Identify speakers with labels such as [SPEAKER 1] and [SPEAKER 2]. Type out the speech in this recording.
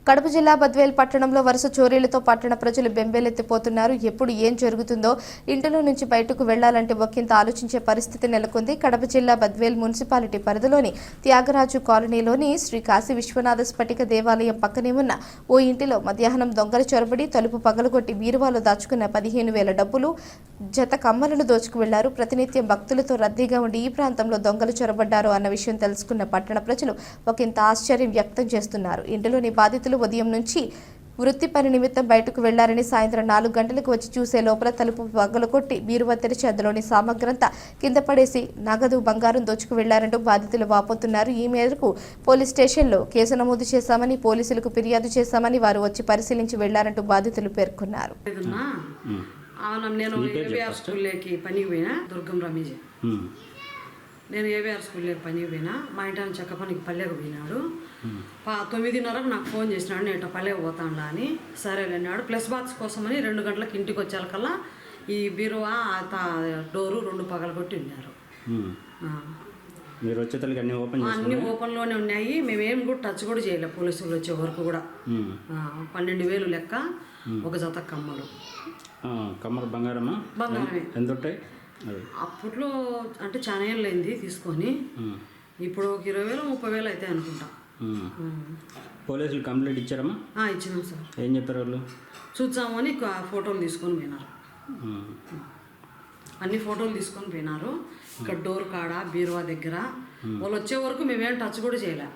[SPEAKER 1] కడప జిల్లా బద్వేల్ పట్టణంలో వరుస చోరీలతో పట్టణ ప్రజలు బెంబేలెత్తిపోతున్నారు. ఎప్పుడు ఏం జరుగుతుందో ఇంటిలో నుంచి బయటకు వెళ్లాలంటే ఒకంత ఆలోచించే పరిస్థితి నెలకొంది. కడప జిల్లా బద్వేల్ మున్సిపాలిటీ పరిధిలోని త్యాగరాజు కాలనీలోని శ్రీ కాశీ విశ్వనాథ స్ఫటిక దేవాలయం పక్కనే ఉన్న ఓ ఇంటిలో మధ్యాహ్నం దొంగలు చొరబడి తలుపు పగలగొట్టి బీరువాలో దాచుకున్న 15,000 డబ్బులు, జత కమ్మలను దోచుకు వెళ్లారు. ప్రతినిత్యం భక్తులతో రద్దీగా ఉండి ఈ ప్రాంతంలో దొంగలు చొరబడ్డారు అన్న విషయం తెలుసుకున్న పట్టణ ప్రజలు ఒకంత ఆశ్చర్యం వ్యక్తం చేస్తున్నారు. ఇంటిలోని బాధితులు ఉదయం నుంచి వృత్తి పని నిమిత్తం బయటకు వెళ్లారని సాయంత్రం 4 గంటలకు వచ్చి చూసే లోపల తలుపు పగలగొట్టి బీరువా తెరిచి అందులోని సామగ్రంతా కింద పడేసి నగదు, బంగారం దోచుకు వెళ్లారంటూ బాధితులు వాపోతున్నారు. ఈ మేరకు పోలీస్ స్టేషన్లో కేసు నమోదు చేశామని, పోలీసులకు ఫిర్యాదు చేశామని, వారు వచ్చి పరిశీలించి వెళ్లారంటూ బాధితులు పేర్కొన్నారు.
[SPEAKER 2] నేను ఏబిఆర్ స్కూల్లోకి పనికి పోయినా, దుర్గం రమేష్. నేను ఏబిఆర్ స్కూల్లోకి పనికి పోయినా, మా ఇంటి చెక్క పనికి పల్లెకు పోయినాడు. 9:30కు నాకు ఫోన్ చేసినాడు, నేను పల్లెకు పోతాడా అని. సరే అన్నాడు. ప్లస్ బాక్స్ కోసమని 2 గంటలకు ఇంటికి వచ్చేకల్లా ఈ బీరువా డోరు 2 పగలగొట్టి ఉన్నారు. అన్ని ఓపెన్లోనే ఉన్నాయి. మేమేం కూడా టచ్ కూడా చేయలేదు. పోలీసులు వచ్చే వరకు కూడా 12,000 లెక్క, ఒక జత కమ్మలు.
[SPEAKER 3] బంగారమే. ఎంత ఉంటాయి
[SPEAKER 2] అప్పట్లో? అంటే చాలా ఏళ్ళు అయింది తీసుకొని. ఇప్పుడు 20,000 30,000 అయితే అనుకుంటా.
[SPEAKER 3] పోలీసులు కంప్లైంట్ ఇచ్చారమ్మా?
[SPEAKER 2] ఇచ్చినాం సార్.
[SPEAKER 3] ఏం చెప్పారు వాళ్ళు?
[SPEAKER 2] చూద్దాము అని ఫోటోలు తీసుకొని పోయినారు. అన్ని ఫోటోలు తీసుకొని పోయినారు. ఇక్కడ డోర్ కాడ, బీరువా దగ్గర వాళ్ళు వచ్చే వరకు మేమేం టచ్ కూడా చేయలే.